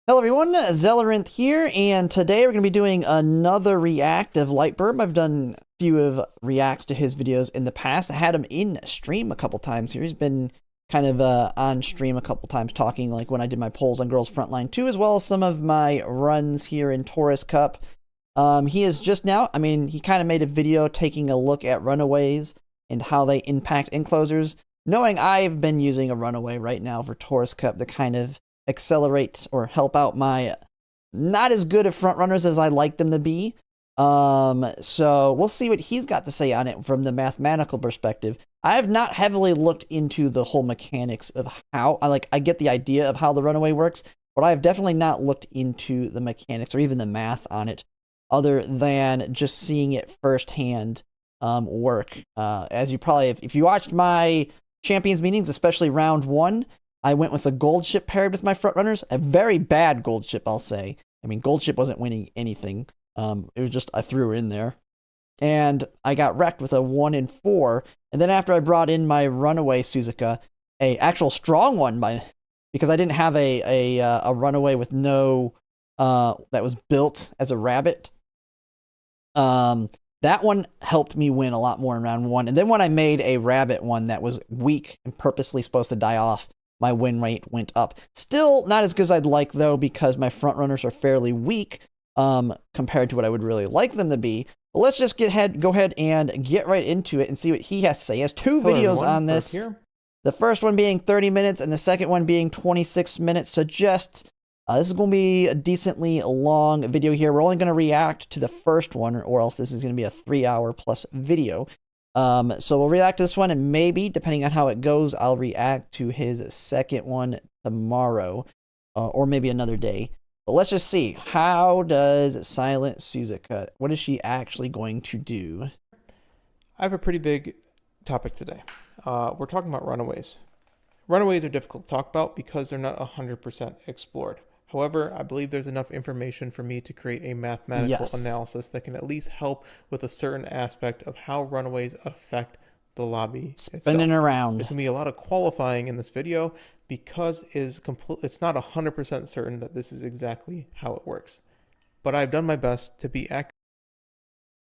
Hello everyone, Zelleranth here, and today we're going to be doing another react of Lightburb. I've done a few of reacts to his videos in the past. I had him in stream a couple times here. He's been kind of on stream a couple times talking, like when I did my polls on Girls Frontline 2, as well as some of my runs here in Taurus Cup. He is just now, he kind of made a video taking a look at Runaways and how they impact enclosures, knowing I've been using a Runaway right now for Taurus Cup to kind of accelerate or help out my not as good of front runners as I like them to be. So we'll see what he's got to say on it from the mathematical perspective. I have not heavily looked into the whole mechanics of how I get the idea of how the Runaway works, but I have definitely not looked into the mechanics or even the math on it, other than just seeing it firsthand work. As you probably, if you watched my champions meetings, especially round 1, I went with a gold ship paired with my front runners. A very bad gold ship, I'll say. Gold ship wasn't winning anything. It was just I threw her in there. And I got wrecked with a 1 in 4. And then after I brought in my Runaway Suzuka, a actual strong one because I didn't have a Runaway with no that was built as a rabbit. That one helped me win a lot more in round 1. And then when I made a rabbit one that was weak and purposely supposed to die off, my win rate went up. Still not as good as I'd like, though, because my front runners are fairly weak compared to what I would really like them to be. But let's just go ahead and get right into it and see what he has to say. He has two videos on this. The first one being 30 minutes and the second one being 26 minutes. So just, this is going to be a decently long video here. We're only going to react to the first one, or else this is going to be a 3-hour plus video. So we'll react to this one, and maybe, depending on how it goes, I'll react to his second one tomorrow, or maybe another day. But let's just see. How does Silent Suzuka, what is she actually going to do? I have a pretty big topic today. We're talking about runaways. Runaways are difficult to talk about because they're not 100% explored. However, I believe there's enough information for me to create a mathematical analysis that can at least help with a certain aspect of how runaways affect the lobby Spinning around. There's going to be a lot of qualifying in this video because it's not 100% certain that this is exactly how it works. But I've done my best to be accurate.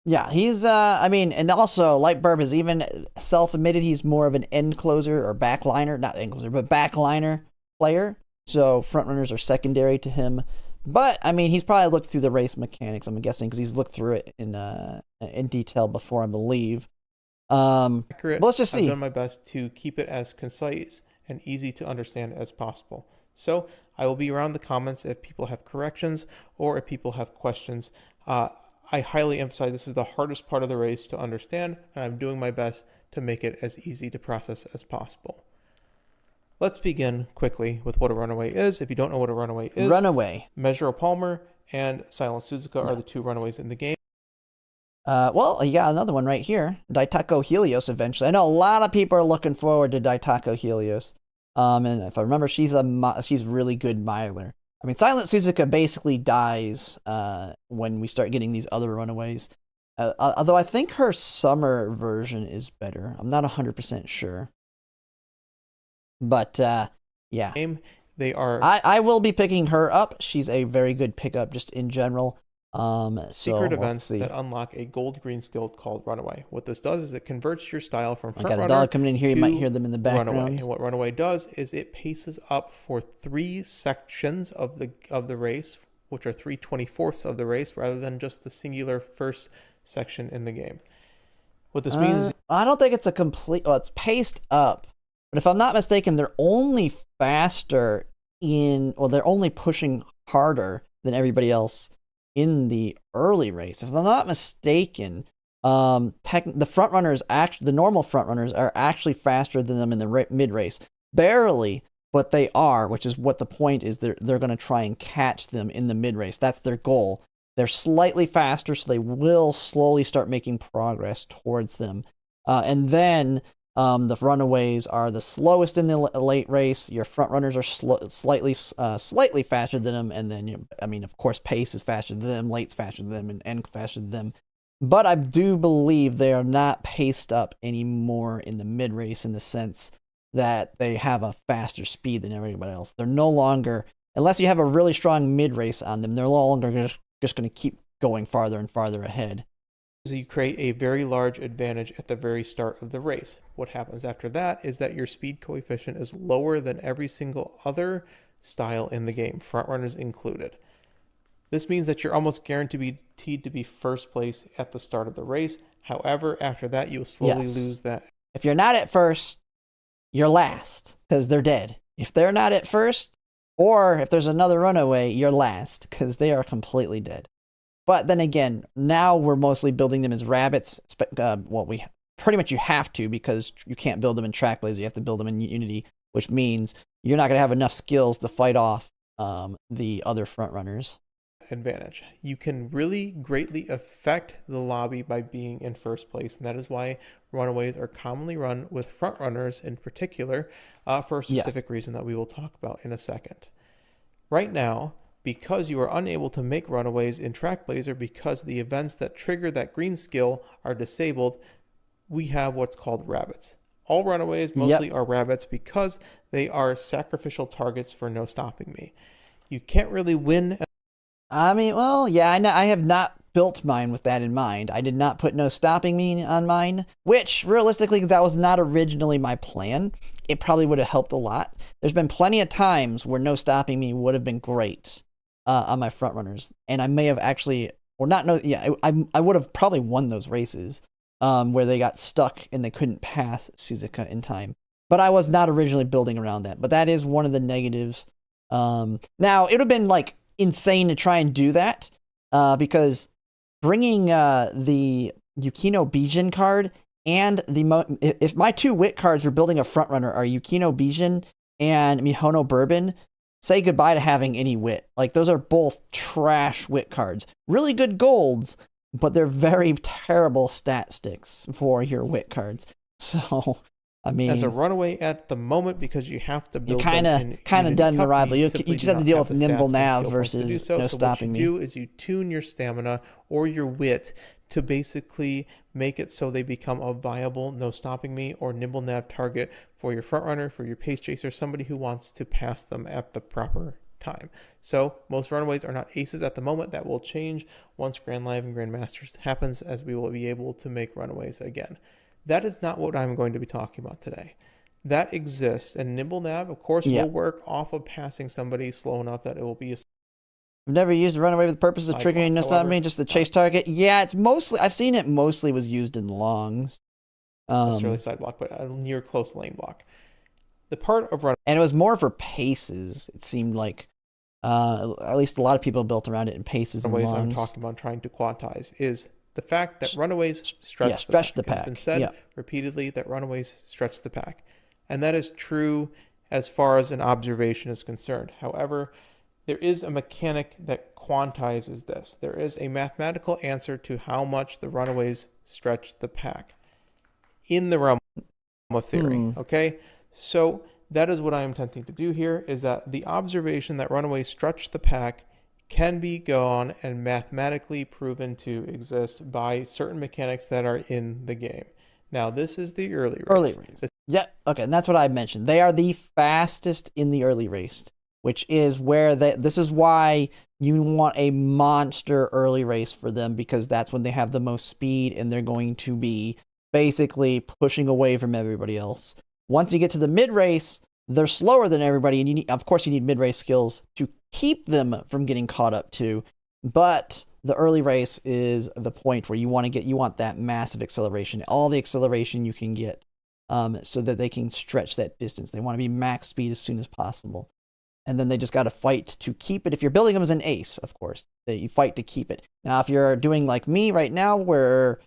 Yeah, he's, and also Lightburb has even self-admitted he's more of an end closer or backliner, not end closer, but backliner player. So front runners are secondary to him, but he's probably looked through the race mechanics, I'm guessing, because he's looked through it in detail before, I believe. Accurate. Let's just see. I've done my best to keep it as concise and easy to understand as possible. So I will be around the comments if people have corrections or if people have questions. I highly emphasize this is the hardest part of the race to understand, and I'm doing my best to make it as easy to process as possible. Let's begin quickly with what a runaway is. If you don't know what a runaway is, Measure Palmer and Silent Suzuka are the two runaways in the game. Well, you got another one right here, Daitako Helios eventually. I know a lot of people are looking forward to Daitako Helios. And if I remember, she's really good miler. Silent Suzuka basically dies when we start getting these other runaways. Although I think her summer version is better. I'm not 100% sure. But yeah, they are. I will be picking her up. She's a very good pickup just in general. Secret events that unlock a gold-green skill called Runaway. What this does is it converts your style from front runner. I got a dog coming in here. You might hear them in the background. Runaway. And what Runaway does is it paces up for 3 sections of the race, which are 3/24ths of the race, rather than just the singular first section in the game. What this means, I don't think it's a complete. Well, it's paced up. But if I'm not mistaken, they're only faster they're only pushing harder than everybody else in the early race. If I'm not mistaken, the front runners the normal front runners are actually faster than them in the mid race. Barely, but they are, which is what the point is. They're going to try and catch them in the mid race. That's their goal. They're slightly faster, so they will slowly start making progress towards them. And then the runaways are the slowest in the late race. Your front runners are slightly faster than them, and then of course, pace is faster than them, late's faster than them, and end faster than them. But I do believe they are not paced up anymore in the mid race in the sense that they have a faster speed than everybody else. They're no longer unless you have a really strong mid race on them, they're no longer just going to keep going farther and farther ahead. So you create a very large advantage at the very start of the race. What happens after that is that your speed coefficient is lower than every single other style in the game, frontrunners included. This means that you're almost guaranteed to be first place at the start of the race. However, after that, you'll slowly lose that. If you're not at first, you're last because they're dead. If they're not at first, or if there's another runaway, you're last because they are completely dead. But then again, now we're mostly building them as rabbits. Well, we pretty much you have to, because you can't build them in Track Blazer. You have to build them in Unity, which means you're not going to have enough skills to fight off the other front runners. Advantage. You can really greatly affect the lobby by being in first place, and that is why runaways are commonly run with front runners in particular, for a specific reason that we will talk about in a second. Right now, because you are unable to make runaways in Track Blazer because the events that trigger that green skill are disabled, we have what's called rabbits. All runaways mostly are rabbits because they are sacrificial targets for No Stopping Me. You can't really win. I mean, well, yeah, I have not built mine with that in mind. I did not put No Stopping Me on mine, which realistically, that was not originally my plan. It probably would have helped a lot. There's been plenty of times where No Stopping Me would have been great on my front runners, and I may have actually, or not, no, yeah, I would have probably won those races where they got stuck and they couldn't pass Suzuka in time. But I was not originally building around that. But that is one of the negatives. Now, it would have been like insane to try and do that because bringing the Yukino Bijin card and if my two wit cards for building a front runner are Yukino Bijin and Mihono Bourbon, say goodbye to having any wit. Like, those are both trash wit cards. Really good golds, but they're very terrible stat sticks for your wit cards. So, I mean, as a runaway at the moment, because you have to build kind of done the rival. You just have to deal with nimble nav versus No Stopping Me. What you do is you tune your stamina or your wit to basically make it so they become a viable No Stopping Me or nimble nav target for your front runner, for your pace chaser, somebody who wants to pass them at the proper time. So most runaways are not aces at the moment. That will change once Grand Live and Grand Masters happens, as we will be able to make runaways again. That is not what I'm going to be talking about today. That exists, and nimble nav, of course, will work off of passing somebody slow enough that it will be a... I've never used a runaway for the purpose of triggering No Stopping Me, just the chase target. Yeah, it's mostly, I've seen it mostly was used in longs. Necessarily side block, but a near close lane block. The part of run, and it was more for paces. It seemed like at least a lot of people built around it in paces and longs. I'm talking about trying to quantize is the fact that runaways stretch the pack. It's been said repeatedly that runaways stretch the pack, and that is true as far as an observation is concerned. However, there is a mechanic that quantizes this. There is a mathematical answer to how much the runaways stretch the pack in the realm of theory. Okay, so that is what I am attempting to do here, is that the observation that runaways stretch the pack can be gone and mathematically proven to exist by certain mechanics that are in the game. Now, this is the early race. Yeah, okay, and that's what I mentioned. They are the fastest in the early race, which is where this is why you want a monster early race for them, because that's when they have the most speed and they're going to be basically pushing away from everybody else. Once you get to the mid race, they're slower than everybody, and of course you need mid race skills to keep them from getting caught up too. But the early race is the point where you want that massive acceleration, all the acceleration you can get, so that they can stretch that distance. They want to be max speed as soon as possible. And then they just got to fight to keep it. If you're building them as an ace, of course, you fight to keep it. Now, if you're doing like me right now, where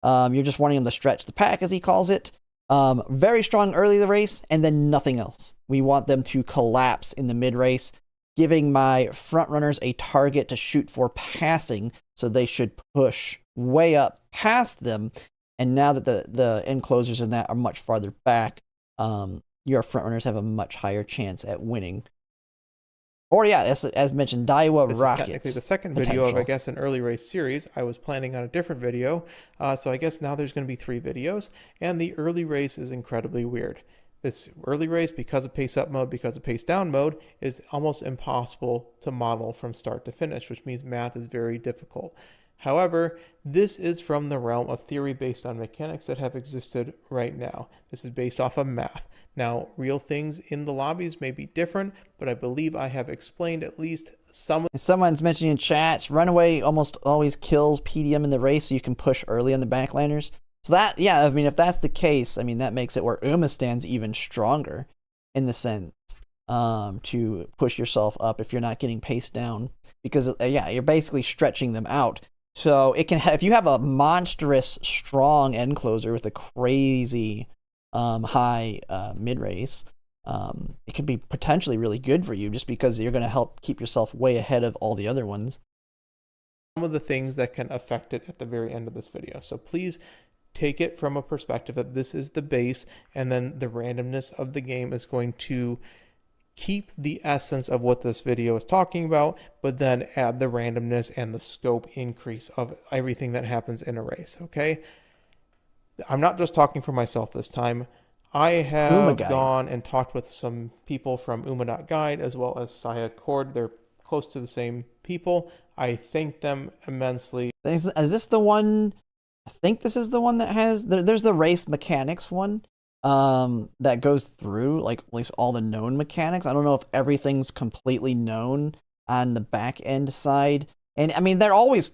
you're just wanting them to stretch the pack, as he calls it, very strong early in the race, and then nothing else. We want them to collapse in the mid race, giving my front runners a target to shoot for passing, so they should push way up past them. And now that the end closers in that are much farther back, your front runners have a much higher chance at winning. Or yeah, as mentioned, Daiwa this Rocket. This is technically the second video of, I guess, an early race series. I was planning on a different video, so I guess now there's going to be 3 videos, and the early race is incredibly weird. This early race, because of pace up mode, because of pace down mode, is almost impossible to model from start to finish, which means math is very difficult. However, this is from the realm of theory based on mechanics that have existed right now. This is based off of math. Now, real things in the lobbies may be different, but I believe I have explained at least some. Someone's mentioning in chats, Runaway almost always kills PDM in the race, so you can push early on the backliners. So that, yeah, I mean, if that's the case, I mean, that makes it where Uma stands even stronger in the sense to push yourself up if you're not getting paced down. Because, yeah, you're basically stretching them out. So it can if you have a monstrous strong end closer with a crazy high mid race, it could be potentially really good for you just because you're going to help keep yourself way ahead of all the other ones. Some of the things that can affect it at the very end of this video. So please take it from a perspective that this is the base, and then the randomness of the game is going to keep the essence of what this video is talking about, but then add the randomness and the scope increase of everything that happens in a race, okay? I'm not just talking for myself this time. I have gone and talked with some people from Uma.guide as well as Saya Cord. They're close to the same people. I thank them immensely. Is this the one? I think this is the one that has there's the race mechanics one that goes through like at least all the known mechanics. I don't know if everything's completely known on the back end side, and I mean they're always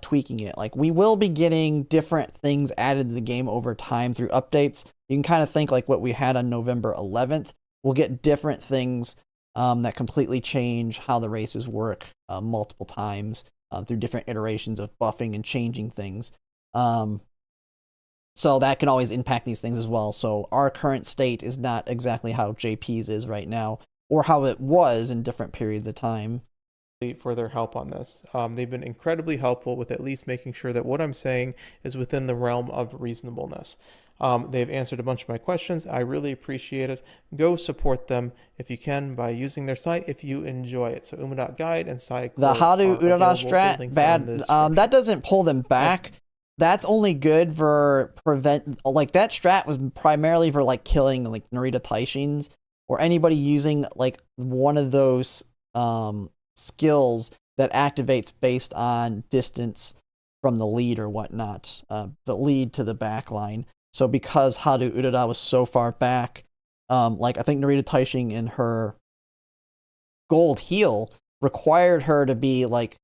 tweaking it. Like we will be getting different things added to the game over time through updates. You can kind of think like what we had on November 11th. We'll get different things that completely change how the races work multiple times through different iterations of buffing and changing things. So that can always impact these things as well. So our current state is not exactly how JP's is right now, or how it was in different periods of time. For their help on this. They've been incredibly helpful with at least making sure that what I'm saying is within the realm of reasonableness. They've answered a bunch of my questions. I really appreciate it. Go support them if you can by using their site if you enjoy it. So Uma.guide and site. The Haru Urara strat, bad. That doesn't pull them back. That's only good for like that strat was primarily for like killing like Narita Taishins or anybody using like one of those skills that activates based on distance from the lead or whatnot, the lead to the back line. So because Haru Urara was so far back, like I think Narita Taishin in her gold heal required her to be like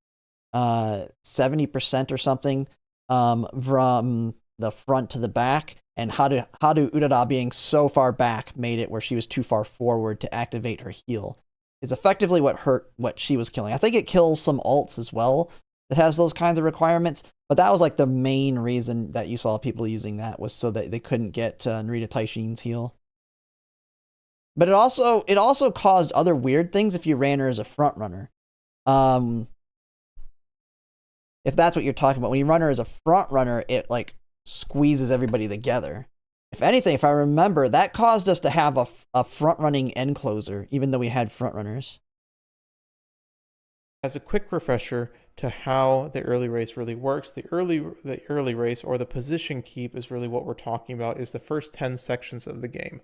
70% or something from the front to the back, and Haru Urara being so far back made it where she was too far forward to activate her heal. Is effectively what she was killing. I think it kills some alts as well that has those kinds of requirements, but that was like the main reason that you saw people using that was so that they couldn't get Narita Taishin's heal. But it also caused other weird things if you ran her as a front runner. If that's what you're talking about, when you run her as a front runner, it like squeezes everybody together. If anything, if I remember, that caused us to have a front running end closer, even though we had front runners. As a quick refresher to how the early race really works, the early race or the position keep is really what we're talking about, is the first 10 sections of the game.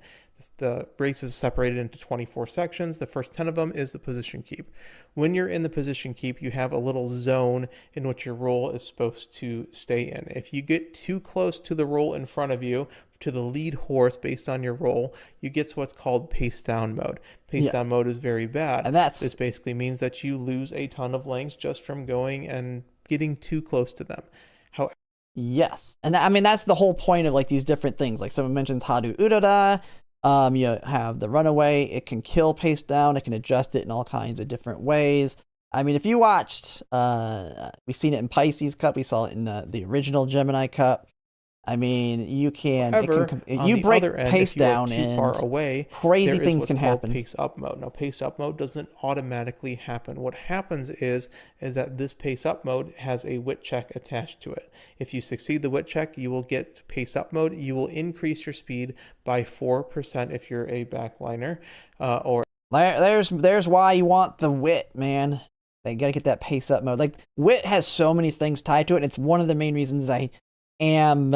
The race is separated into 24 sections. The first 10 of them is the position keep. When you're in the position keep, you have a little zone in which your role is supposed to stay in. If you get too close to the role in front of you, to the lead horse based on your role, you get to what's called pace down mode. Pace down mode is very bad. And this basically means that you lose a ton of lengths just from going and getting too close to them. Yes. And I mean, that's the whole point of like these different things. Like someone mentioned Haru Urara. You have the Runaway. It can kill pace down. It can adjust it in all kinds of different ways. I mean, if you watched, we've seen it in Pisces Cup. We saw it in the original Gemini Cup. I mean, you can. However, you break pace down and far away, crazy things can happen. Pace up mode. Now, pace up mode doesn't automatically happen. What happens is that this pace up mode has a wit check attached to it. If you succeed the wit check, you will get pace up mode. You will increase your speed by 4% if you're a backliner, or there's why you want the wit, man. They gotta get that pace up mode. Like wit has so many things tied to it. It's one of the main reasons I am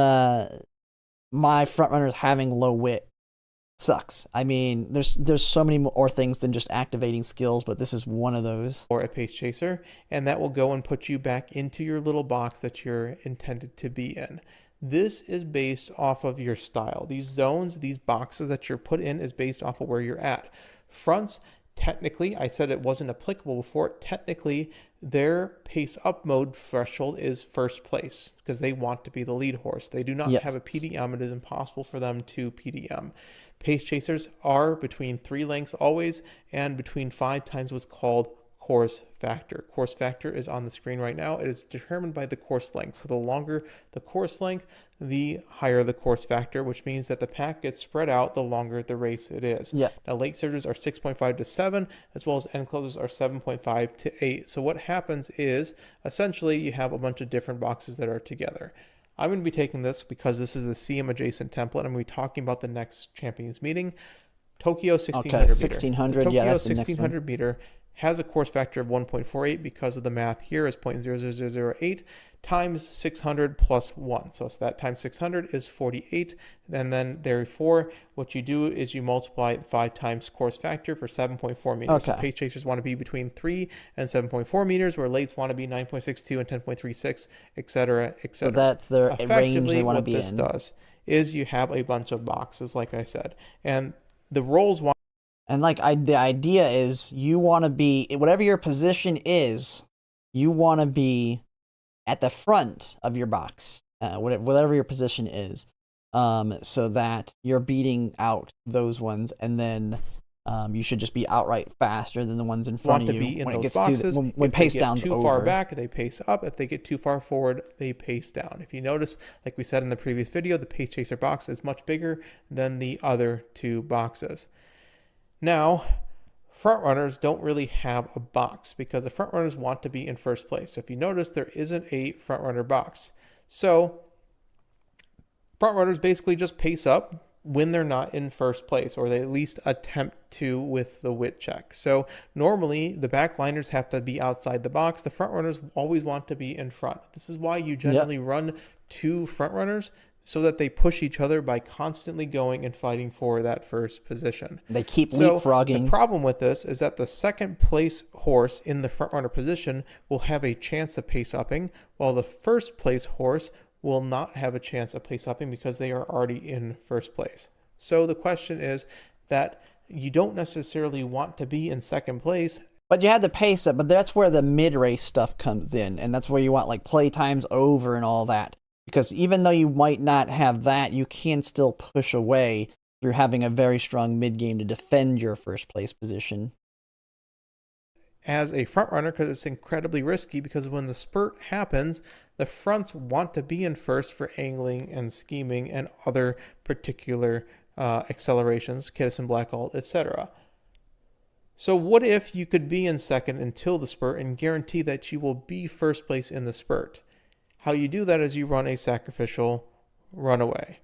my front runners having low wit sucks. I mean, there's so many more things than just activating skills, but this is one of those. Or a pace chaser, and that will go and put you back into your little box that you're intended to be in. This is based off of your style. These zones, these boxes that you're put in is based off of where you're at. Fronts, technically, I said it wasn't applicable before. Technically, their pace up mode threshold is first place because they want to be the lead horse. They do not have a PDM. It is impossible for them to PDM. Pace chasers are between 3 lengths always and between 5 times what's called course factor. Course factor is on the screen right now. It is determined by the course length. So the longer the course length, the higher the course factor, which means that the pack gets spread out the longer the race it is. Yeah. Now late surgers are 6.5 to 7, as well as end closers are 7.5 to 8. So what happens is essentially you have a bunch of different boxes that are together. I'm going to be taking this because this is the CM adjacent template. I'm going to be talking about the next champions meeting. Tokyo 1600 meter. 1600, Tokyo yeah, that's the 1600 meter has a course factor of 1.48 because of the math here is 0.0008 times 600 plus 1. So that times 600 is 48. And then therefore, what you do is you multiply 5 times course factor for 7.4 meters. Okay. So pace chasers want to be between 3 and 7.4 meters, where lates want to be 9.62 and 10.36, etc., etc. So that's their range they want to be in. Effectively, what this does is you have a bunch of boxes, like I said, and the roles want. And like the idea is you want to be, whatever your position is, you want to be at the front of your box, whatever your position is, so that you're beating out those ones, and then you should just be outright faster than the ones in front of you when it gets boxes. When pace down's too far back, they pace up. If they get too far forward, they pace down. If you notice, like we said in the previous video, the pace chaser box is much bigger than the other 2 boxes. Now, front runners don't really have a box because the front runners want to be in first place. So if you notice, there isn't a front runner box. So front runners basically just pace up when they're not in first place, or they at least attempt to with the wit check. So normally the backliners have to be outside the box. The front runners always want to be in front. This is why you generally run 2 front runners, so that they push each other by constantly going and fighting for that first position. They keep leapfrogging. The problem with this is that the second place horse in the front runner position will have a chance of pace upping, while the first place horse will not have a chance of pace upping because they are already in first place. So the question is that you don't necessarily want to be in second place. But you have the pace up, but that's where the mid-race stuff comes in, and that's where you want like play times over and all that. Because even though you might not have that, you can still push away through having a very strong mid-game to defend your first place position. As a front runner, because it's incredibly risky, because when the spurt happens, the fronts want to be in first for angling and scheming and other particular accelerations, Kiddis and Black Alt, etc. So what if you could be in second until the spurt and guarantee that you will be first place in the spurt? How you do that is you run a sacrificial runaway.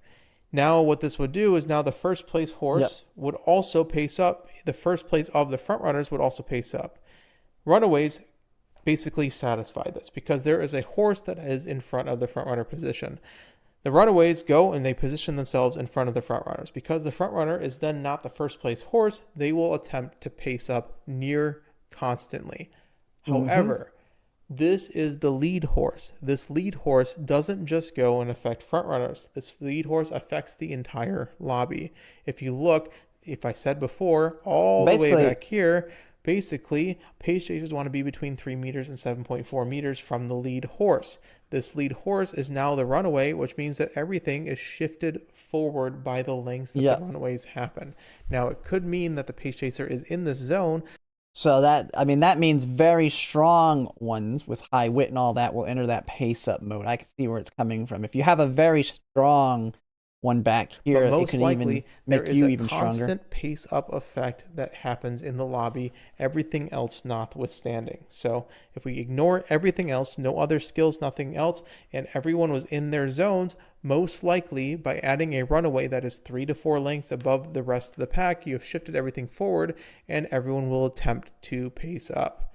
Now what this would do is now the first place horse would also pace up. The first place of the front runners would also pace up. Runaways basically satisfy this because there is a horse that is in front of the front runner position. The runaways go and they position themselves in front of the front runners. Because the front runner is then not the first place horse, they will attempt to pace up near constantly. However, this is the lead horse. This lead horse doesn't just go and affect front runners. This lead horse affects the entire lobby. If you look, if I said before, all the way back here, basically, pace chasers want to be between 3 meters and 7.4 meters from the lead horse. This lead horse is now the runaway, which means that everything is shifted forward by the lengths that the runaways happen. Now, it could mean that the pace chaser is in this zone. So that means very strong ones with high wit and all that will enter that pace up mode. I can see where it's coming from. If you have a very strong one back here, it can even make you even stronger. There is a constant pace up effect that happens in the lobby, everything else notwithstanding. So if we ignore everything else, no other skills, nothing else, and everyone was in their zones, most likely by adding a runaway that is 3 to 4 lengths above the rest of the pack, you have shifted everything forward and everyone will attempt to pace up.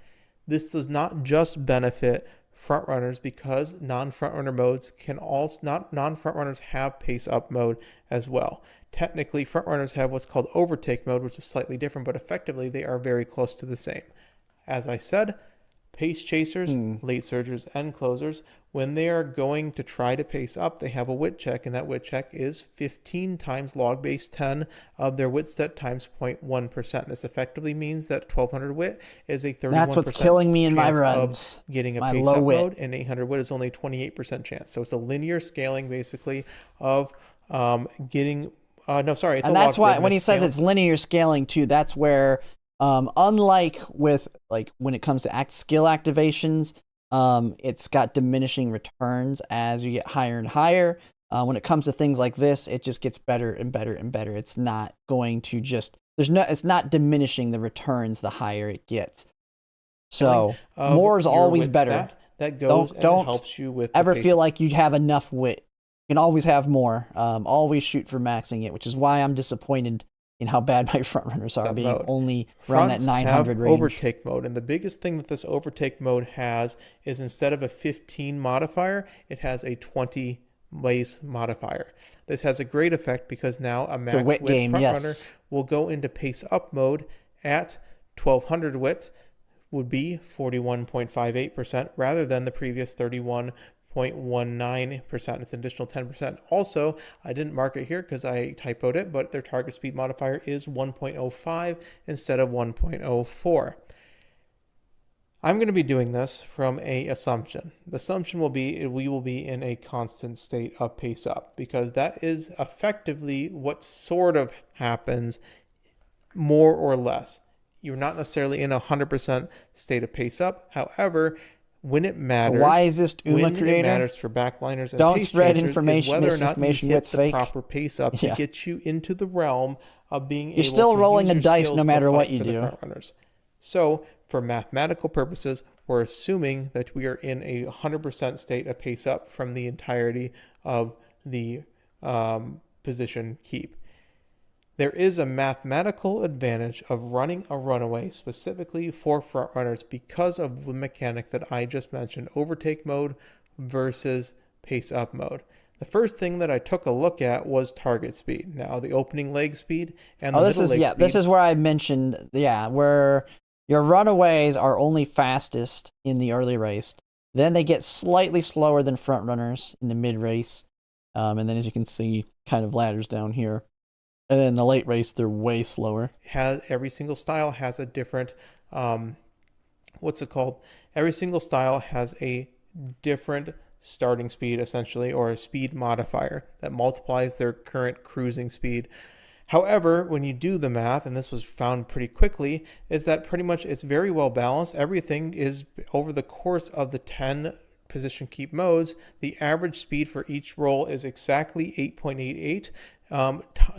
This does not just benefit front runners because non-front runner modes can also non-front runners have pace up mode as well. technically front runners have what's called overtake mode, which is slightly different, but effectively they are very close to the same. As I said, pace chasers, late surgers, and closers, when they are going to try to pace up, they have a wit check, and that wit check is 15 times log base 10 of their wit stat times 0.1%. This effectively means that 1200 wit is a 31% That's what's killing me in my chance runs. of getting a My pace low up wit. mode, and 800 wit is only 28% chance. So it's a linear scaling basically of getting no, sorry, it's and a that's why logarithmic when he says scaling. it's linear scaling too, that's where unlike with like when it comes to skill activations, it's got diminishing returns as you get higher and higher. When it comes to things like this, it just gets better and better and better. It's not going to just it's not diminishing the returns the higher it gets. So more is always better. That goes and Don't helps you with ever feel like you have enough wit. You can always have more. Always shoot for maxing it, which is why I'm disappointed in how bad my front runners are, being only around that 900 range. Overtake mode, and the biggest thing that this overtake mode has is instead of a 15 modifier, it has a 20 base modifier. This has a great effect because now a max wit front runner will go into pace up mode at 1200 wit would be 41.58% rather than the previous 31.19%. It's an additional 10%. Also, I didn't mark it here because I typoed it, but their target speed modifier is 1.05 instead of 1.04. I'm going to be doing this from an assumption. The assumption will be we will be in a constant state of pace up, because that is effectively what sort of happens more or less. You're not necessarily in a 100% state of pace up. However, when it matters, why is this Uma creator? When it matters for backliners and don't pace spread chasers information, is whether or not you hit the fake. proper pace up to get you into the realm of being able to still rolling use a your dice skills no matter what you for the do. front runners. So, for mathematical purposes, we're assuming that we are in a 100% state of pace up from the entirety of the position keep. There is a mathematical advantage of running a runaway specifically for front runners because of the mechanic that I just mentioned, overtake mode versus pace up mode. The first thing that I took a look at was target speed. Now, the opening leg speed and the middle leg speed. This is where I mentioned, where your runaways are only fastest in the early race. Then they get slightly slower than front runners in the mid race. And then as you can see, kind of ladders down here. And then in the late race, they're way slower. Every single style has a different, what's it called? Every single style has a different starting speed, essentially, or a speed modifier that multiplies their current cruising speed. However, when you do the math, and this was found pretty quickly, is that pretty much it's very well balanced. Everything is over the course of the 10 position keep modes. The average speed for each roll is exactly 8.88.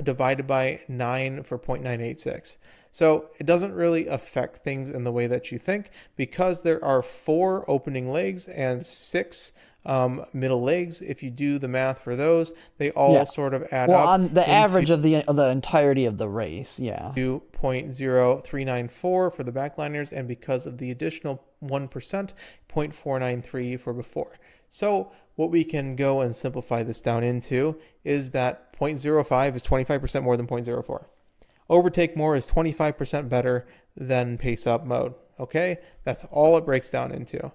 Divided by 9 for 0.986. So it doesn't really affect things in the way that you think, because there are 4 opening legs and 6 middle legs. If you do the math for those, they all sort of add up. On the average of the entirety of the race, to 0.0394 for the backliners, and because of the additional 1%, 0.493 for before. So what we can go and simplify this down into is that 0.05 is 25% more than 0.04. Overtake more is 25% better than pace up mode. Okay, that's all it breaks down into.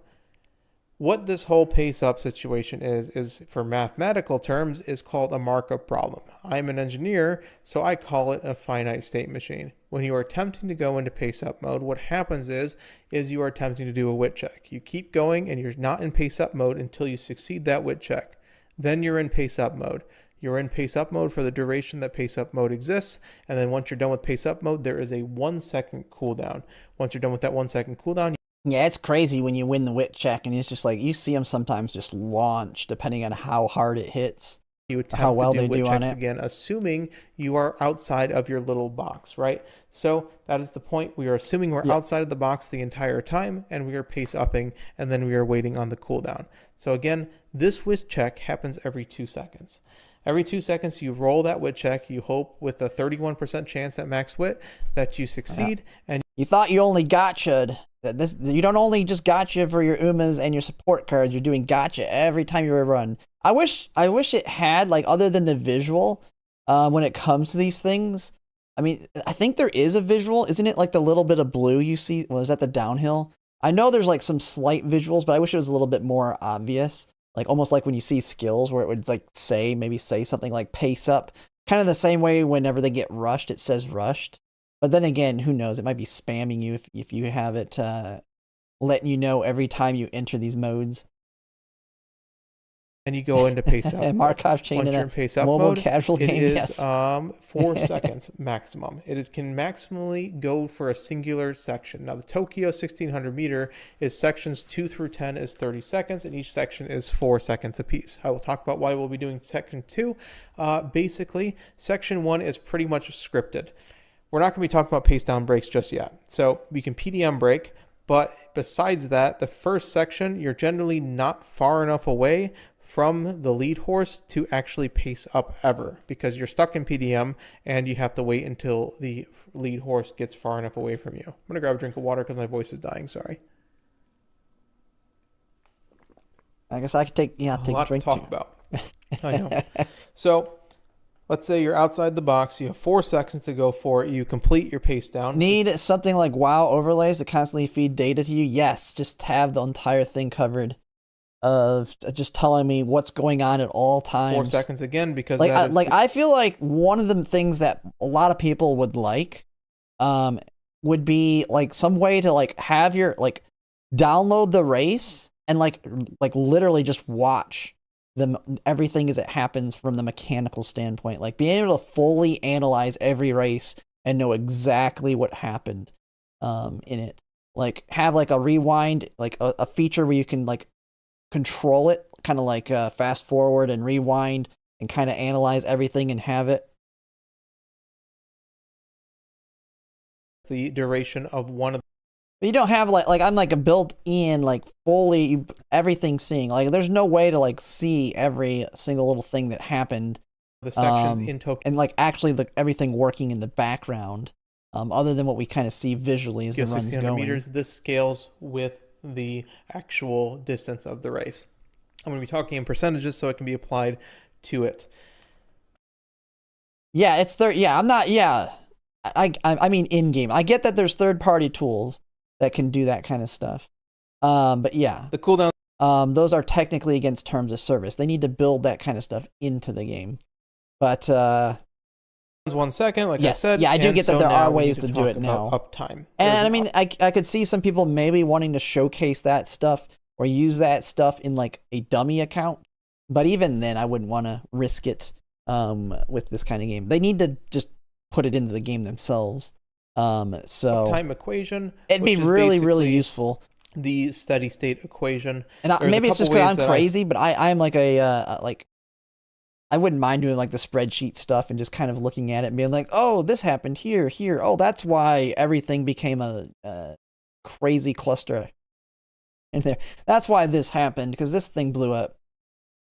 What this whole pace up situation is for mathematical terms, is called a markup problem. I'm an engineer, so I call it a finite state machine. When you are attempting to go into pace up mode, what happens is you are attempting to do a wit check. You keep going and you're not in pace up mode until you succeed that wit check. Then you're in pace up mode. You're in pace up mode for the duration that pace up mode exists, and then once you're done with pace up mode, there is a 1 second cooldown. Once you're done with that 1 second cooldown, yeah, it's crazy when you win the wit check, and it's just like you see them sometimes just launch depending on how hard it hits. You attempt how well to do they wit do checks on it again, assuming you are outside of your little box, right? So that is the point. We are assuming we're outside of the box the entire time, and we are pace upping, and then we are waiting on the cooldown. So again, this wit check happens every 2 seconds. Every 2 seconds, you roll that wit check. You hope with a 31% chance at max wit that you succeed. And you thought you only gotcha'd. You don't only just gotcha for your Umas and your support cards. You're doing gotcha every time you run. I wish it had, like, other than the visual, when it comes to these things. I mean, I think there is a visual. Isn't it like the little bit of blue you see? Was that the downhill? I know there's like some slight visuals, but I wish it was a little bit more obvious. Like almost like when you see skills where it would like maybe say something like pace up. Kind of the same way whenever they get rushed, it says rushed. But then again, who knows? It might be spamming you if you have it letting you know every time you enter these modes. And you go into pace up. And Markov chain Once in you're a in pace up mobile mode, casual it game. is Yes. 4 seconds maximum. Can maximally go for a singular section. Now the Tokyo 1600 meter is sections 2 through 10 is 30 seconds, and each section is 4 seconds apiece. I will talk about why we'll be doing section 2. Basically, section 1 is pretty much scripted. We're not going to be talking about pace down breaks just yet. So we can PDM break, but besides that, the first section, you're generally not far enough away from the lead horse to actually pace up ever, because you're stuck in PDM and you have to wait until the lead horse gets far enough away from you. I'm going to grab a drink of water because my voice is dying. Sorry. I guess I could take a lot drink to talk about. I know. So let's say you're outside the box. You have 4 seconds to go for it. You complete your pace down. Need something like WoW overlays to constantly feed data to you? Yes, just have the entire thing covered. Of just telling me what's going on at all times. 4 seconds again, because like I feel like one of the things that a lot of people would like would be like some way to like have your like download the race and like literally just watch them everything as it happens from the mechanical standpoint, like being able to fully analyze every race and know exactly what happened in it. Like have like a rewind, like a feature where you can like control it, kind of like fast forward and rewind and kind of analyze everything and have it. The duration of one of But you don't have like I'm like a built-in like fully everything seeing. Like there's no way to like see every single little thing that happened. The sections in Tokyo. And like actually everything working in the background, other than what we kind of see visually as the run's going. Meters, this scales with the actual distance of the race. I'm going to be talking in percentages so it can be applied to it. Yeah, it's there. Yeah, I'm not. Yeah, I mean in game. I get that there's third-party tools that can do that kind of stuff. But yeah, the cooldown. Those are technically against terms of service. They need to build that kind of stuff into the game. But 1 second, like yes, I said. Yeah, I do get that there are ways to do it now. Uptime. And I mean, I could see some people maybe wanting to showcase that stuff or use that stuff in like a dummy account. But even then, I wouldn't want to risk it with this kind of game. They need to just put it into the game themselves. So uptime equation. It'd be really useful. The steady state equation. And maybe it's just because I'm crazy, but I'm like like. I wouldn't mind doing like the spreadsheet stuff and just kind of looking at it and being like, oh, this happened here. Oh, that's why everything became a crazy cluster in there. That's why this happened, because this thing blew up.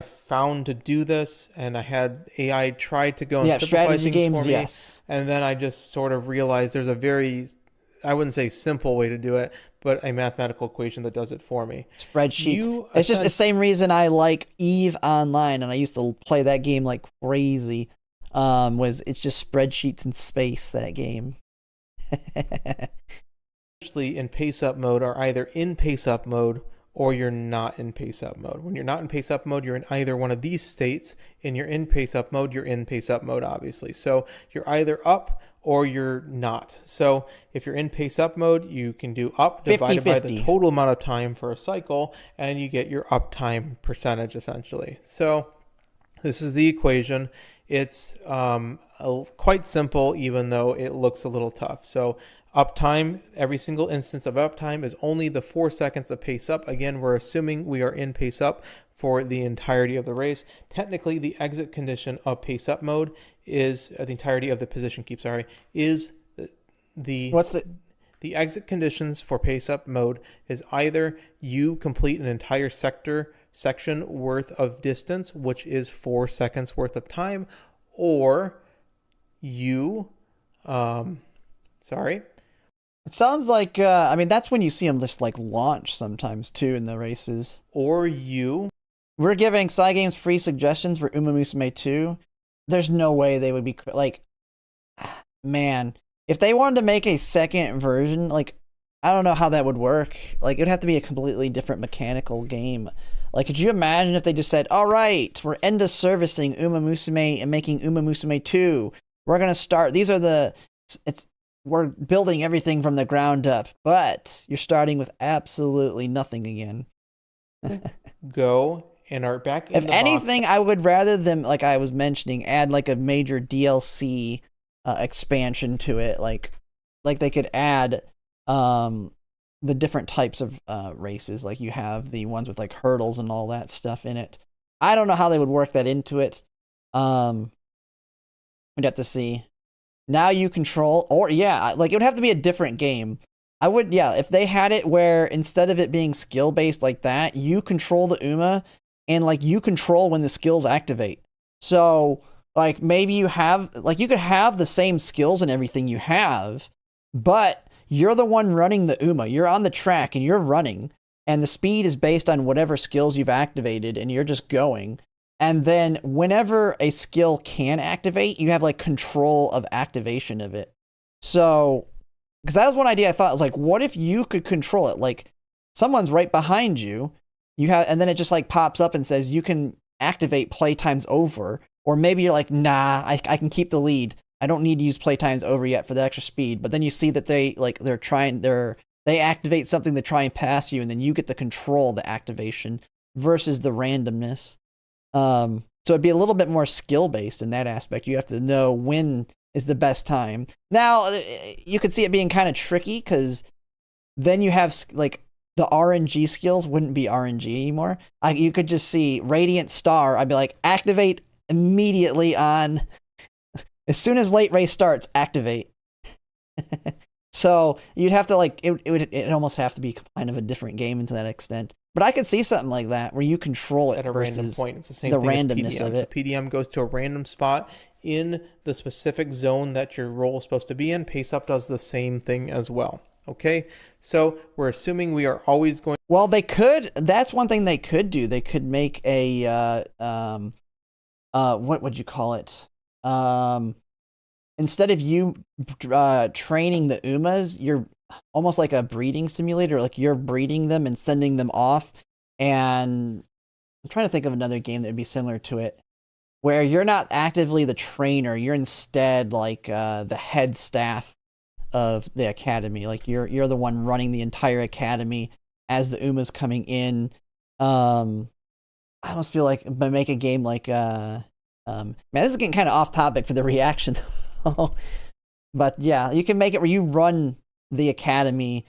I found to do this, and I had AI try to go and simplify strategy things games, for me. yes. And then I just sort of realized there's a very, I wouldn't say simple way to do it, but a mathematical equation that does it for me. Spreadsheets. It's just the same reason I like EVE Online, and I used to play that game like crazy. It's just spreadsheets in space, that game. Especially in pace up mode, are either in pace up mode or you're not in pace up mode. When you're not in pace up mode, you're in either one of these states. And you're in pace up mode, you're in pace up mode, obviously. So you're either up or you're not. So if you're in pace up mode, you can do up divided 50-50. by the total amount of time for a cycle, and you get your uptime percentage essentially. So this is the equation. It's quite simple, even though it looks a little tough. So uptime, every single instance of uptime is only the 4 seconds of pace up. Again, we're assuming we are in pace up for the entirety of the race. Technically, the exit condition of pace up mode is the entirety of the position keep, is the exit conditions for pace up mode is either you complete an entire section worth of distance, which is 4 seconds worth of time, or you it sounds like I mean, that's when you see them just like launch sometimes too in the races. Or we're giving Cygames free suggestions for Umamusume 2. there's no way they would be like, man, if they wanted to make a second version, like, I don't know how that would work. Like, it would have to be a completely different mechanical game. Like, could you imagine if they just said, all right, we're end of servicing Umamusume and making Umamusume 2. We're going to start, we're building everything from the ground up, but you're starting with absolutely nothing again. Go and are back in If the anything, box. I would rather them, like I was mentioning, add like a major DLC expansion to it. Like they could add the different types of races. Like you have the ones with like hurdles and all that stuff in it. I don't know how they would work that into it. We'd have to see. Now you control, or yeah, like it would have to be a different game. I would, yeah, if they had it where instead of it being skill based like that, you control the Uma and like you control when the skills activate. So like maybe you have, like you could have the same skills and everything you have, but you're the one running the Uma. You're on the track and you're running, and the speed is based on whatever skills you've activated, and you're just going. And then whenever a skill can activate, you have like control of activation of it. So, because that was one idea I thought, was like, what if you could control it? Like someone's right behind you, and then it just like pops up and says you can activate playtime's over. Or maybe you're like, nah, I can keep the lead. I don't need to use playtime's over yet for the extra speed. But then you see that they activate something to try and pass you, and then you get to control the activation versus the randomness. So it'd be a little bit more skill based in that aspect. You have to know when is the best time. Now you could see it being kind of tricky because then you have like the RNG skills wouldn't be RNG anymore. You could just see Radiant Star. I'd be like, activate immediately on as soon as late race starts, activate. So you'd have to like it almost have to be kind of a different game to that extent. But I could see something like that where you control it at a versus random point. It's the same the thing randomness as PDM. of it. So PDM goes to a random spot in the specific zone that your role is supposed to be in. Pace Up does the same thing as well. Okay, so we're assuming we are always going. Well, they could. That's one thing they could do. They could make a what would you call it? Instead of you training the Umas, you're almost like a breeding simulator. Like you're breeding them and sending them off. And I'm trying to think of another game that would be similar to it, where you're not actively the trainer. You're instead like the head staff of the academy. Like you're the one running the entire academy as the Uma's coming in. I almost feel like make a game like man, this is getting kind of off topic for the reaction. But yeah, you can make it where you run the academy.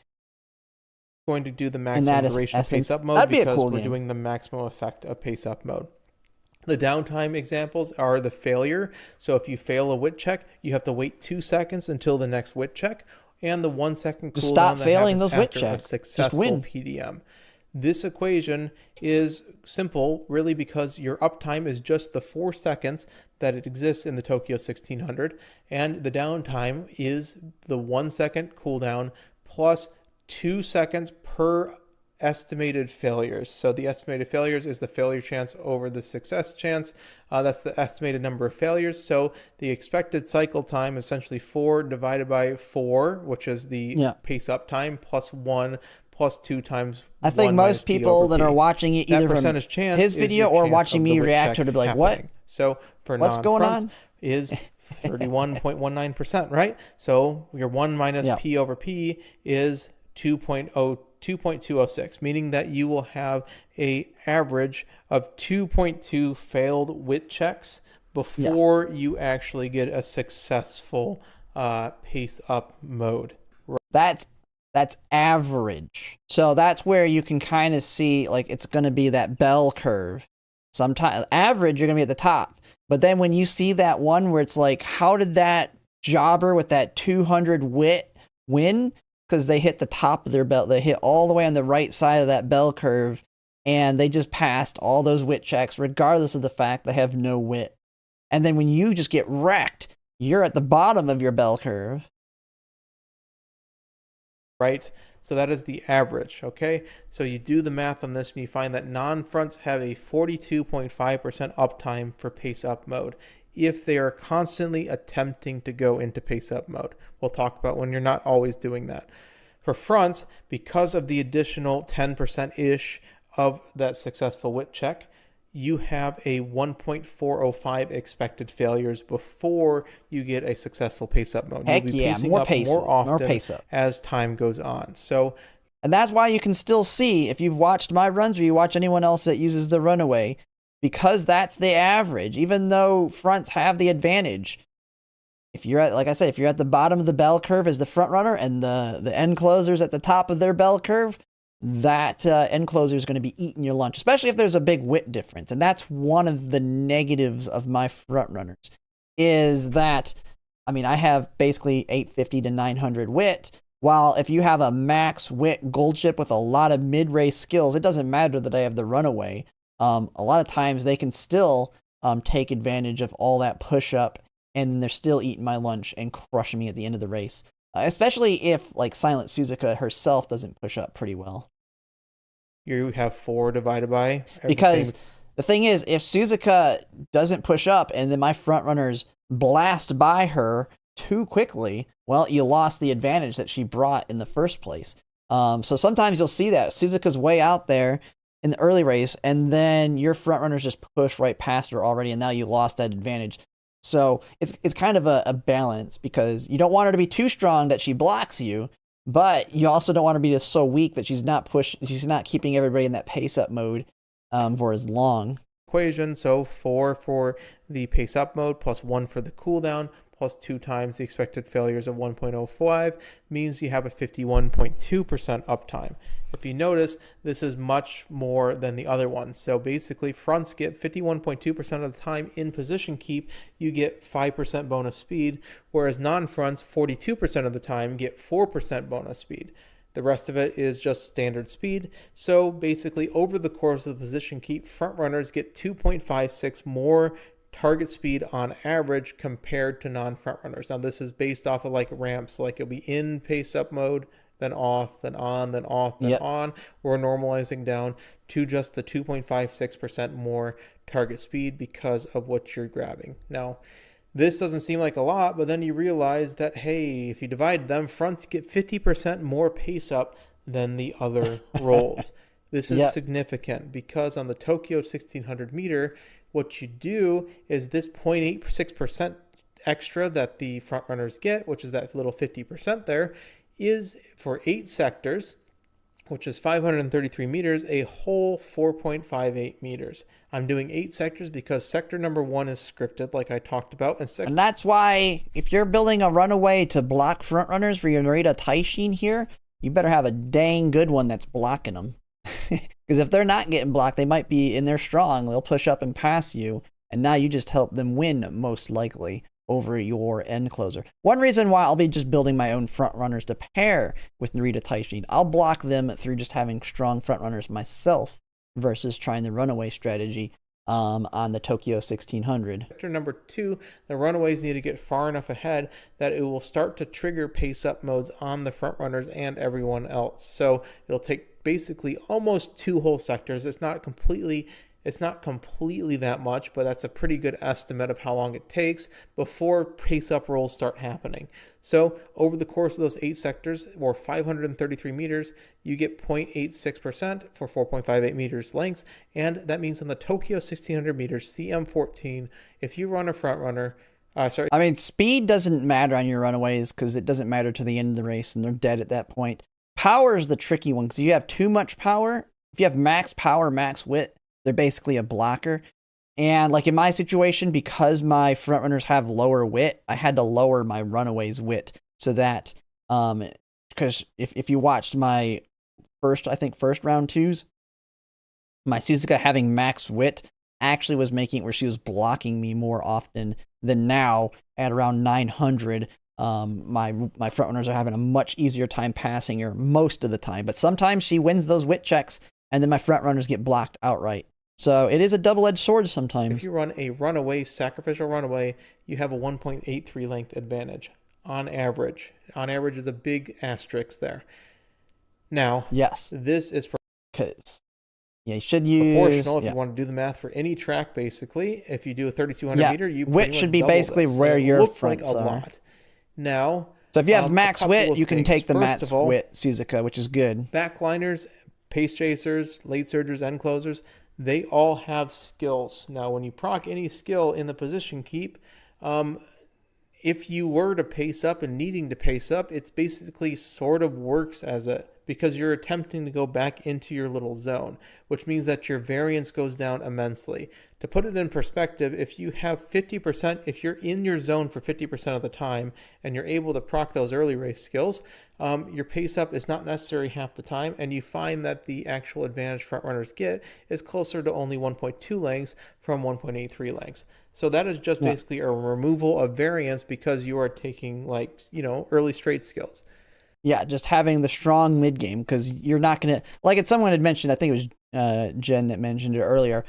Going to do the maximum duration of Pace Up mode because we're doing the maximum effect of Pace Up mode. The downtime examples are the failure. So if you fail a wit check, you have to wait 2 seconds until the next wit check, and the 1 second cooldown just stop failing those wit checks. checks. A successful PDM. This equation is simple, really, because your uptime is just the 4 seconds that it exists in the Tokyo 1600, and the downtime is the 1 second cooldown plus 2 seconds per estimated failures. So the estimated failures is the failure chance over the success chance. That's the estimated number of failures. So the expected cycle time is essentially 4 divided by 4, which is the Pace Up time, plus 1 plus 2 times. I think most people that are watching it either from his video or watching me react to it to be like, what? So for what's going on is 31.19%, right? So your 1 minus P over P is 2.206, meaning that you will have a average of 2.2 failed wit checks before you actually get a successful Pace Up mode. That's average. So that's where you can kind of see, like, it's going to be that bell curve. Sometimes average, you're going to be at the top. But then when you see that one where it's like, how did that jobber with that 200 wit win? Because they hit the top of their belt. They hit all the way on the right side of that bell curve, and they just passed all those wit checks, regardless of the fact they have no wit. And then when you just get wrecked, you're at the bottom of your bell curve. Right? So that is the average, okay? So you do the math on this and you find that non-fronts have a 42.5% uptime for Pace Up mode. if they are constantly attempting to go into pace-up mode. We'll talk about when you're not always doing that. For fronts, because of the additional 10%-ish of that successful width check, you have a 1.405 expected failures before you get a successful pace-up mode. Heck You'll be yeah, pacing more up pace, more often more pace-ups as time goes on. So, and that's why you can still see, if you've watched my runs or you watch anyone else that uses the Runaway, because that's the average, even though fronts have the advantage. If you're at, like I said, if you're at the bottom of the bell curve as the front runner and the end closer's at the top of their bell curve, that end closer is going to be eating your lunch, especially if there's a big width difference. And that's one of the negatives of my front runners, is that, I mean, I have basically 850 to 900 width, while if you have a max width gold chip with a lot of mid-race skills, it doesn't matter that I have the Runaway. A lot of times they can still take advantage of all that push-up, and they're still eating my lunch and crushing me at the end of the race. Especially if, like, Silent Suzuka herself doesn't push up pretty well. You have 4 divided by... Because the thing is, if Suzuka doesn't push up and then my front runners blast by her too quickly, well, you lost the advantage that she brought in the first place. So sometimes you'll see that Suzuka's way out there in the early race, and then your front runners just push right past her already, and now you lost that advantage. So it's kind of a balance, because you don't want her to be too strong that she blocks you, but you also don't want her to be just so weak that she's not keeping everybody in that pace up mode for as long. Equation, so 4 for the pace up mode plus 1 for the cooldown plus 2 times the expected failures of 1.05 means you have a 51.2% uptime. If you notice, this is much more than the other ones. So basically, fronts get 51.2% of the time in position keep, you get 5% bonus speed, whereas non-fronts 42% of the time get 4% bonus speed. The rest of it is just standard speed. So basically, over the course of the position keep, front runners get 2.56 more target speed on average compared to non-front runners. Now, this is based off of like ramps, like you'll be in pace up mode, then off, then on, then off, then on. We're normalizing down to just the 2.56% more target speed because of what you're grabbing. Now, this doesn't seem like a lot, but then you realize that, hey, if you divide them, fronts get 50% more pace up than the other rolls. This is significant, because on the Tokyo 1600 meter, what you do is this 0.86% extra that the front runners get, which is that little 50% there, is for 8 sectors, which is 533 meters, a whole 4.58 meters. I'm doing 8 sectors because sector number 1 is scripted, like I talked about. And that's why, if you're building a Runaway to block front runners for your Narita Taishin here, you better have a dang good one that's blocking them. Because if they're not getting blocked, they might be in there strong. They'll push up and pass you, and now you just help them win, most likely, over your end closer. One reason why I'll be just building my own front runners to pair with Narita Taishin, I'll block them through just having strong front runners myself versus trying the Runaway strategy on the Tokyo 1600. Sector number 2, the Runaways need to get far enough ahead that it will start to trigger pace up modes on the front runners and everyone else. So it'll take basically almost 2 whole sectors. It's not completely that much, but that's a pretty good estimate of how long it takes before pace up rolls start happening. So over the course of those 8 sectors, or 533 meters, you get 0.86% for 4.58 meters lengths. And that means on the Tokyo 1600 meters CM14, if you run a front runner, I mean, speed doesn't matter on your Runaways because it doesn't matter to the end of the race and they're dead at that point. Power is the tricky one, because you have too much power. If you have max power, max width, they're basically a blocker. And like in my situation, because my front runners have lower width, I had to lower my Runaways width so that, because if you watched my first round 2s, my Suzuka having max width actually was making it where she was blocking me more often than now at around 900. My front runners are having a much easier time passing her most of the time, but sometimes she wins those width checks and then my front runners get blocked outright. So it is a double-edged sword sometimes. If you run a Runaway, sacrificial Runaway, you have a 1.83 length advantage on average. On average is a big asterisk there. Now, yes, this is because Yeah, you should use, Proportional, if yeah. you want to do the math for any track, basically, if you do a 3,200 Yeah, meter, you pretty width should much be double basically this, and where it your looks like a fronts are. lot. Now, So if you have a max couple width, of you can things. take the First max of all, width Suzuka, which is good. backliners, pace chasers, late surgers, end closers, they all have skills. Now, when you proc any skill in the position keep, if you were to pace up and needing to pace up, it's basically sort of works as a, because you're attempting to go back into your little zone, which means that your variance goes down immensely. To put it in perspective, if you have 50%, if you're in your zone for 50% of the time and you're able to proc those early race skills, your pace up is not necessary half the time, and you find that the actual advantage front runners get is closer to only 1.2 lengths from 1.83 lengths. So that is just basically a removal of variance because you are taking, like, early straight skills. Yeah, just having the strong mid game, because you're not gonna, like, it's someone had mentioned, I think it was Jen that mentioned it earlier.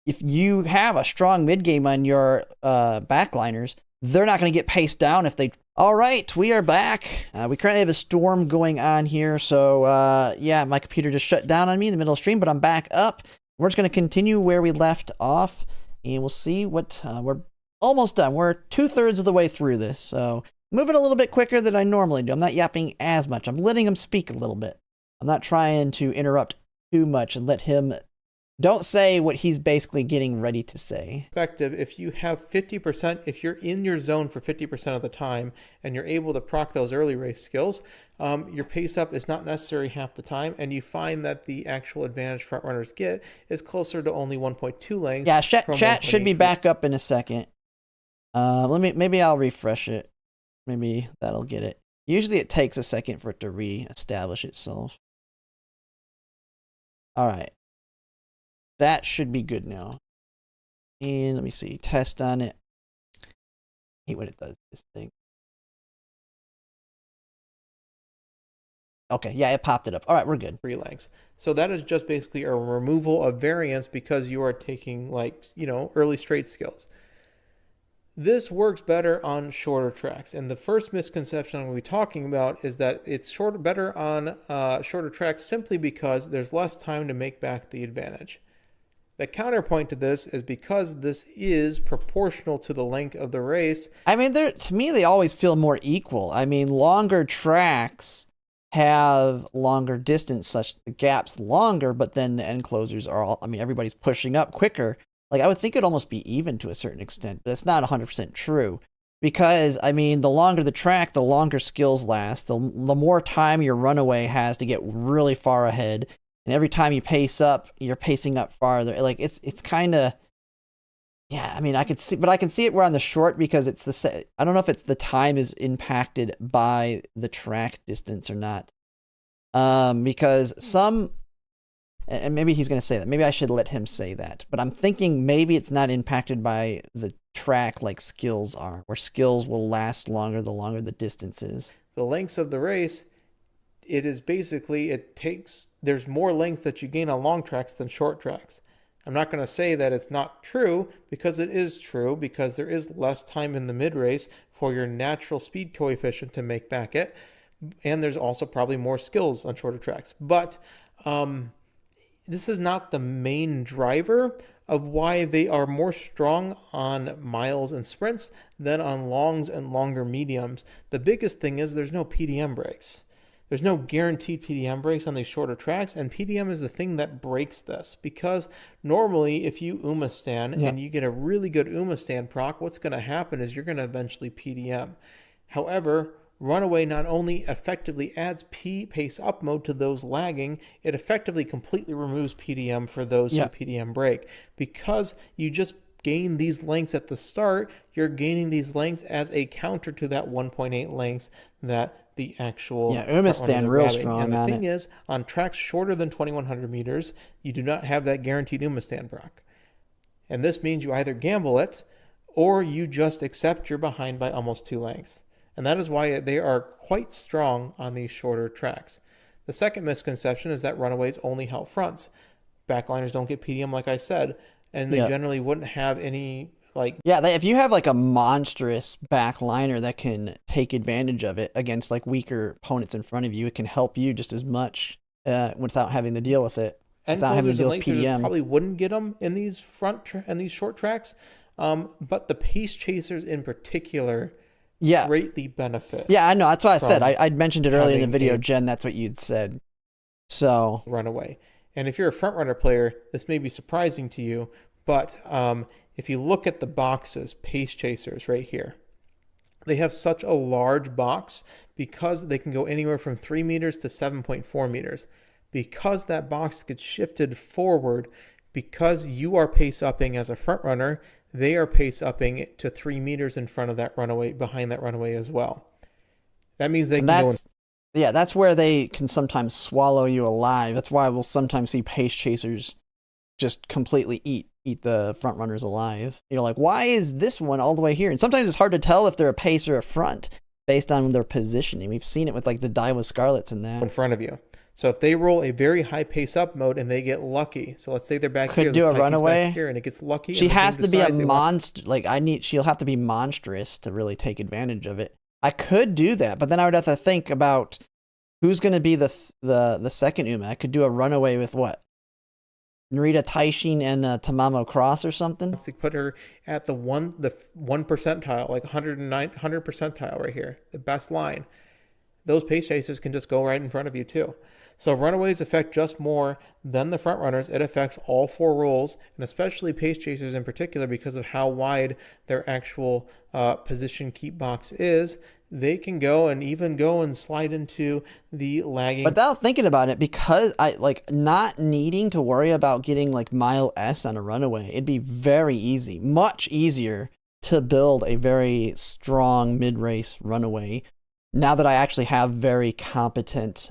If you have a strong mid game on your backliners, they're not gonna get paced down if they. All right, we are back. We currently have a storm going on here, so yeah, my computer just shut down on me in the middle of the stream, but I'm back up. We're just gonna continue where we left off, and we'll see what we're almost done. We're 2/3 of the way through this, so moving a little bit quicker than I normally do. I'm not yapping as much. I'm letting him speak a little bit. I'm not trying to interrupt too much and let him don't say what he's basically getting ready to say. Perspective, if you have 50%, if you're in your zone for 50% of the time and you're able to proc those early race skills, your pace up is not necessary half the time, and you find that the actual advantage front runners get is closer to only 1.2 lengths. Yeah, chat should be back up in a second. Maybe I'll refresh it. Maybe that'll get it. Usually it takes a second for it to re-establish itself. All right. That should be good now. And let me see. Test on it. I hate when it does this thing. Okay, yeah, it popped it up. All right, we're good. 3 lengths. So that is just basically a removal of variance because you are taking, like, early straight skills. This works better on shorter tracks, and the first misconception I'm going to be talking about is that it's better on shorter tracks simply because there's less time to make back the advantage. The counterpoint to this is because this is proportional to the length of the race. I mean, to me, they always feel more equal. I mean, longer tracks have longer distance, such the gap's longer, but then the end closers are all, I mean, everybody's pushing up quicker. Like, I would think it'd almost be even to a certain extent, but it's not 100% true. Because, I mean, the longer the track, the longer skills last, the more time your runaway has to get really far ahead. And every time you pace up, you're pacing up farther. Like, it's kind of, yeah, I mean, I can see it where on the short, because it's I don't know if it's the time is impacted by the track distance or not. Because some, and maybe he's going to say that. Maybe I should let him say that. But I'm thinking maybe it's not impacted by the track like skills are, where skills will last longer the longer the distance is. The lengths of the race, it is basically, there's more lengths that you gain on long tracks than short tracks. I'm not going to say that it's not true, because it is true, because there is less time in the mid-race for your natural speed coefficient to make back it. And there's also probably more skills on shorter tracks. But this is not the main driver of why they are more strong on miles and sprints than on longs and longer mediums. The biggest thing is there's no PDM brakes. There's no guaranteed PDM brakes on these shorter tracks, and PDM is the thing that breaks this, because normally if you UMA stand and you get a really good UMA stand proc, what's going to happen is you're going to eventually PDM. However, Runaway not only effectively adds pace up mode to those lagging, it effectively completely removes PDM for those who PDM break. Because you just gain these lengths at the start, you're gaining these lengths as a counter to that 1.8 lengths that the actual UMA stand real strong. And the thing is, on tracks shorter than 2100 meters, you do not have that guaranteed UMA stand proc. And this means you either gamble it or you just accept you're behind by almost 2 lengths. And that is why they are quite strong on these shorter tracks. The second misconception is that runaways only help fronts. Backliners don't get PDM, like I said, and they generally wouldn't have any, like... Yeah, if you have like a monstrous backliner that can take advantage of it against like weaker opponents in front of you, it can help you just as much without having to deal with it. without having to Enclosers deal and with late chasers PDM. probably wouldn't get them in these and these short tracks, but the pace chasers in particular Yeah. greatly benefit. Yeah, I know. That's what I said. from I'd mentioned it earlier in the having video, a Jen. That's what you'd said. So Runaway. And if you're a front runner player, this may be surprising to you, but if you look at the boxes, pace chasers right here, they have such a large box because they can go anywhere from 3 meters to 7.4 meters. Because that box gets shifted forward, because you are pace upping as a front runner, they are pace upping to 3 meters in front of that runaway, behind that runaway as well. That means they and can go in. yeah, that's where they can sometimes swallow you alive. That's why we'll sometimes see pace chasers just completely eat the front runners alive. You're like, why is this one all the way here? And sometimes it's hard to tell if they're a pace or a front based on their positioning. We've seen it with like the Daiwa Scarlets and that. In front of you. So if they roll a very high pace up mode and they get lucky, so let's say they're back Could here, do a this Taiki's runaway. back here, and it gets lucky. She and the has game to be a decides they want- monster. Like she'll have to be monstrous to really take advantage of it. I could do that, but then I would have to think about who's going to be the second Uma. I could do a runaway with what? Narita Taishin and Tamamo Cross or something. Let's put her at the one percentile, like 100 percentile right here, the best line. Those pace chasers can just go right in front of you too. So runaways affect just more than the front runners. It affects all 4 roles, and especially pace chasers in particular, because of how wide their actual position keep box is. They can go and slide into the lagging. But without thinking about it, because I like not needing to worry about getting like mile S on a runaway, it'd be very easy, much easier to build a very strong mid-race runaway. Now that I actually have very competent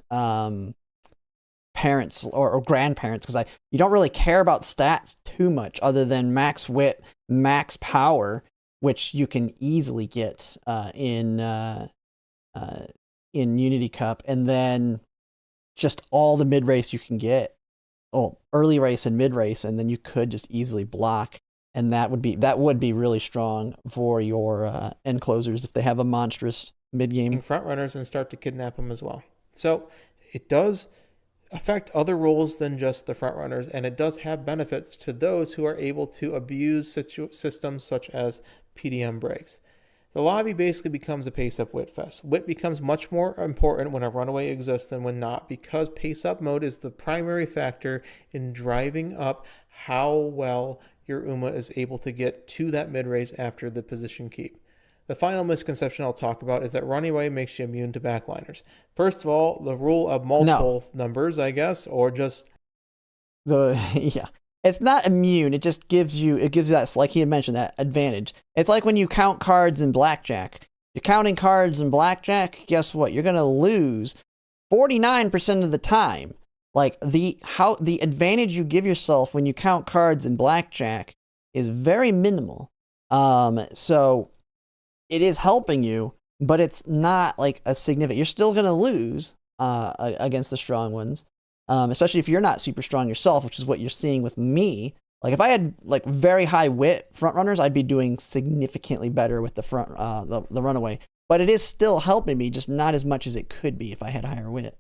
parents or grandparents, because you don't really care about stats too much other than max wit, max power, which you can easily get in Unity Cup, and then just all the mid race you can get, early race and mid race, and then you could just easily block, and that would be really strong for your end closers if they have a monstrous mid game front runners and start to kidnap them as well. So it does affect other roles than just the front runners, and it does have benefits to those who are able to abuse systems such as PDM breaks. The lobby basically becomes a pace up wit fest. Wit becomes much more important when a runaway exists than when not, because pace up mode is the primary factor in driving up how well your Uma is able to get to that mid race after the position keep. The final misconception I'll talk about is that Runaway makes you immune to backliners. First of all, the rule of multiple numbers, I guess, or just yeah. It's not immune. It just gives you that, like he had mentioned, that advantage. It's like when you count cards in blackjack. You're counting cards in blackjack, guess what? You're going to lose 49% of the time. Like the advantage you give yourself when you count cards in blackjack is very minimal. So it is helping you, but it's not like a significant. You're still going to lose against the strong ones. Especially if you're not super strong yourself, which is what you're seeing with me. Like if I had like very high wit front runners, I'd be doing significantly better with the front the runaway. But it is still helping me, just not as much as it could be if I had higher wit.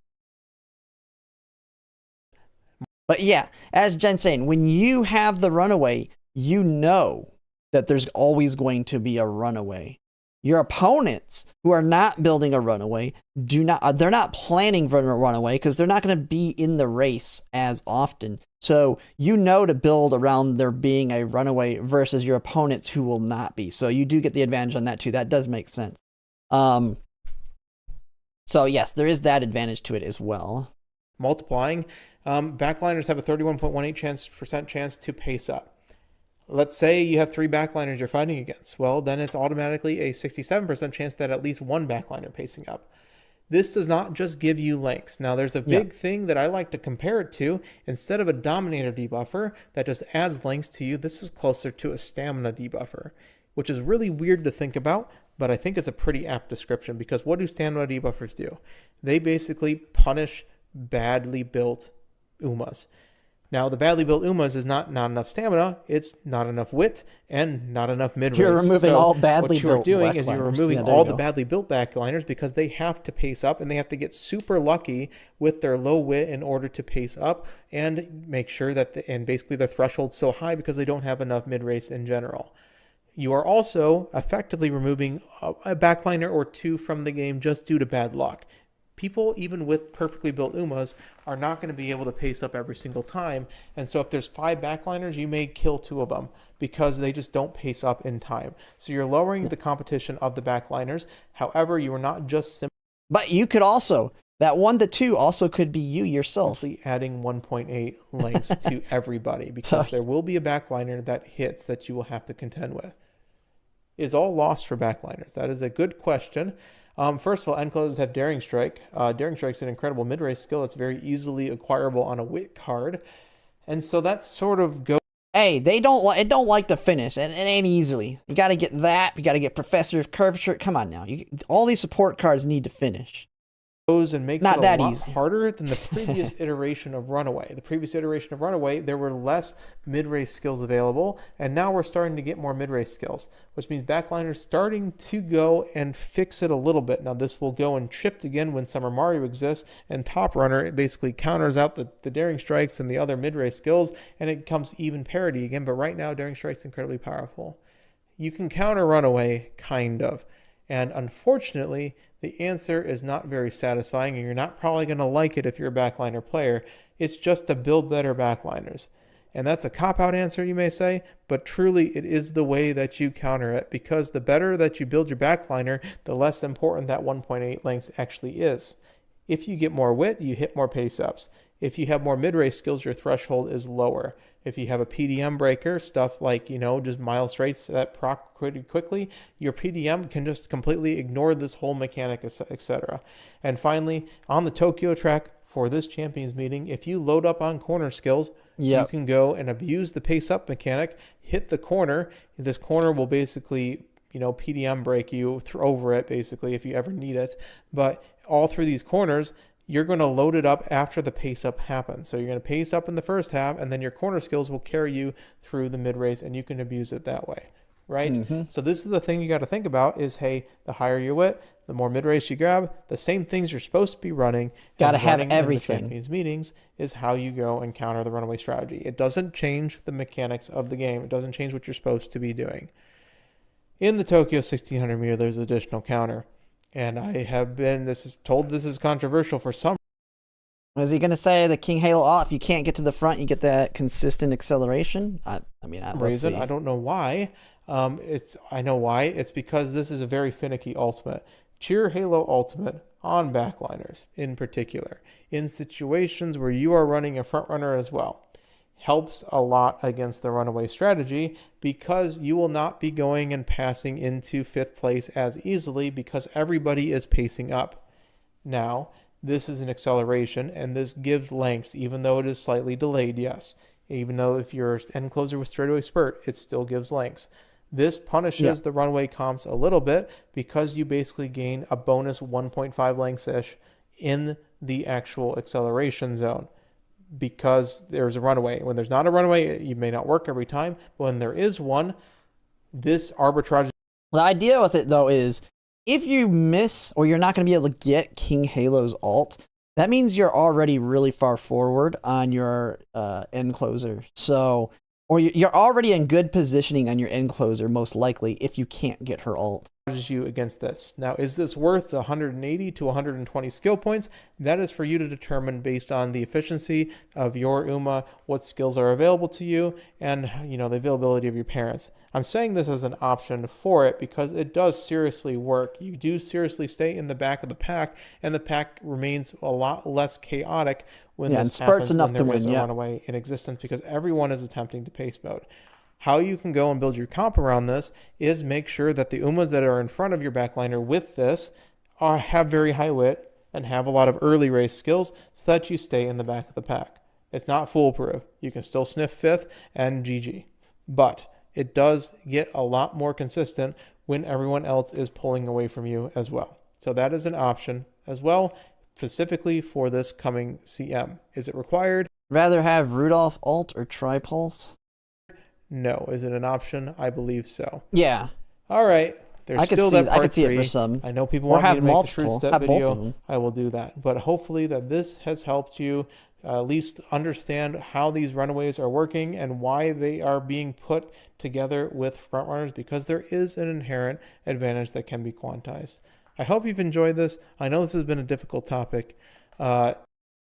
But yeah, as Jen's saying, when you have the runaway, you know that there's always going to be a runaway. Your opponents who are not building a runaway they're not planning for a runaway because they're not going to be in the race as often. So you know to build around there being a runaway versus your opponents who will not be. So you do get the advantage on that too. That does make sense. So yes, there is that advantage to it as well. Multiplying, backliners have a 31.18% chance to pace up. Let's say you have 3 backliners you're fighting against. Well, then it's automatically a 67% chance that at least one backliner pacing up. This does not just give you lengths. Now, there's a big thing that I like to compare it to. Instead of a dominator debuffer that just adds lengths to you, this is closer to a stamina debuffer, which is really weird to think about, but I think it's a pretty apt description, because what do stamina debuffers do? They basically punish badly built Umas. Now, the badly built Umas is not enough stamina, it's not enough wit, and not enough mid-race. You're removing all badly built What you're doing is you're removing all the badly built backliners because they have to pace up and they have to get super lucky with their low wit in order to pace up and make sure that, and basically their threshold's so high because they don't have enough mid-race in general. You are also effectively removing a backliner or two from the game just due to bad luck. People, even with perfectly built Umas, are not going to be able to pace up every single time. And so if there's 5 backliners, you may kill 2 of them because they just don't pace up in time. So you're lowering the competition of the backliners. However, you are not just simply... But you could also, that 1 to 2 also could be you yourself. Adding 1.8 lengths to everybody because there will be a backliner that hits that you will have to contend with. Is all lost for backliners? That is a good question. First of all, end closers have Daring Strike. Daring Strike's an incredible mid-race skill that's very easily acquirable on a wit card. And so that sort of goes... Hey, it don't like to finish, and it ain't easily. You got to get that. You got to get Professor's Curvature. Come on now. All these support cards need to finish. And makes it a lot harder than the previous iteration of Runaway. The previous iteration of Runaway, there were less mid-race skills available, and now we're starting to get more mid-race skills, which means backliners starting to go and fix it a little bit. Now this will go and shift again when Summer Mario exists, and Top Runner, it basically counters out the Daring Strikes and the other mid-race skills, and it comes even parity again, but right now Daring Strike's incredibly powerful. You can counter Runaway, kind of, and unfortunately, the answer is not very satisfying, and you're not probably going to like it if you're a backliner player. It's just to build better backliners. And that's a cop-out answer, you may say, but truly it is the way that you counter it, because the better that you build your backliner, the less important that 1.8 lengths actually is. If you get more wit, you hit more pace-ups. If you have more mid-race skills, your threshold is lower. If you have a PDM breaker, stuff like, just mile straights that proc pretty quickly, your PDM can just completely ignore this whole mechanic, etc. And finally, on the Tokyo track for this champions meeting, if you load up on corner skills, you can go and abuse the pace-up mechanic, hit the corner. This corner will basically, PDM break you over it, basically, if you ever need it. But all through these corners, you're going to load it up after the pace up happens. So you're going to pace up in the first half, and then your corner skills will carry you through the mid race, and you can abuse it that way, right? So this is the thing you got to think about is, hey, the higher your wit, the more mid race you grab, the same things you're supposed to be running. Got to have everything. In the champions meetings is how you go and counter the Runaway strategy. It doesn't change the mechanics of the game. It doesn't change what you're supposed to be doing. In the Tokyo 1600 meter, there's additional counter. And I have been this is controversial for some. Was he going to say the King Halo if you can't get to the front, you get that consistent acceleration? I don't know why. I know why. It's because this is a very finicky ultimate. Cheer Halo Ultimate on backliners in particular, in situations where you are running a front runner as well, helps a lot against the Runaway strategy because you will not be going and passing into 5th place as easily because everybody is pacing up. Now, this is an acceleration and this gives lengths, even though it is slightly delayed, yes. Even though if you're end closer with straightaway spurt, it still gives lengths. This punishes the Runaway comps a little bit because you basically gain a bonus 1.5 lengths-ish in the actual acceleration zone, because there's a Runaway. When there's not a Runaway, it may not work every time. But when there is one, this arbitrage... The idea with it, though, is if you miss or you're not going to be able to get King Halo's ult, that means you're already really far forward on your end closer. So, or you're already in good positioning on your end closer, most likely, if you can't get her ult. You against this. Now, is this worth 180 to 120 skill points? That is for you to determine based on the efficiency of your Uma, what skills are available to you, and the availability of your parents. I'm saying this as an option for it because it does seriously work. You do seriously stay in the back of the pack, and the pack remains a lot less chaotic when this happens, when there is a Runaway in existence, because everyone is attempting to pace mode. How you can go and build your comp around this is make sure that the Umas that are in front of your backliner with this have very high wit and have a lot of early race skills so that you stay in the back of the pack. It's not foolproof. You can still sniff 5th and GG. But it does get a lot more consistent when everyone else is pulling away from you as well. So that is an option as well, specifically for this coming CM. Is it required? Rather have Rudolph alt or tripulse? No. Is it an option? I believe so. Yeah. All right. There's I could still see that part I could see 3. it for some. I know people Or want me have to make the multiple. truth step Have both of video. them. I will do that. But hopefully that this has helped you at least understand how these runaways are working and why they are being put together with frontrunners, because there is an inherent advantage that can be quantized. I hope you've enjoyed this. I know this has been a difficult topic. All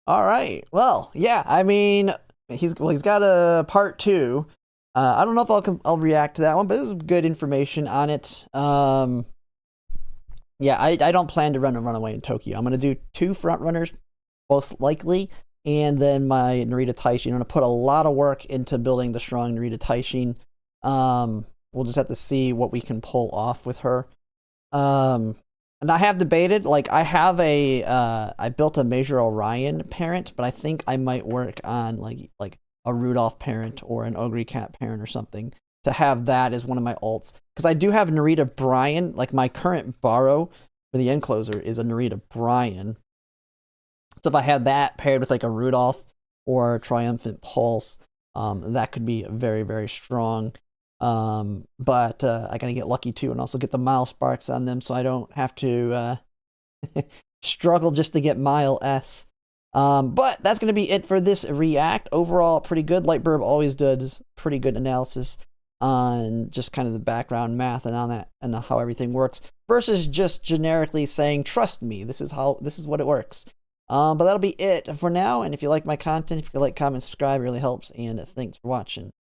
right. Well, yeah. I mean, he's got a part 2. I don't know if I'll react to that one, but this is good information on it. Yeah, I don't plan to run a runaway in Tokyo. I'm gonna do 2 front runners, most likely, and then my Narita Taishin. I'm gonna put a lot of work into building the strong Narita Taishin. We'll just have to see what we can pull off with her. And I have debated, like, I built a Major Orion parent, but I think I might work on like a Rudolph parent or an Ogre Cat parent or something to have that as one of my alts. Because I do have Narita Brian, like my current borrow for the end closer is a Narita Brian. So if I had that paired with like a Rudolph or a Triumphant Pulse, that could be very, very strong. But I gotta get lucky too and also get the Mile Sparks on them so I don't have to struggle just to get Mile S. But that's gonna be it for this react. Overall, pretty good. Lightburb always does pretty good analysis on just kind of the background math and on that and how everything works versus just generically saying, trust me, this is what it works. But that'll be it for now. And if you like my content, if you like, comment, subscribe, it really helps. And thanks for watching.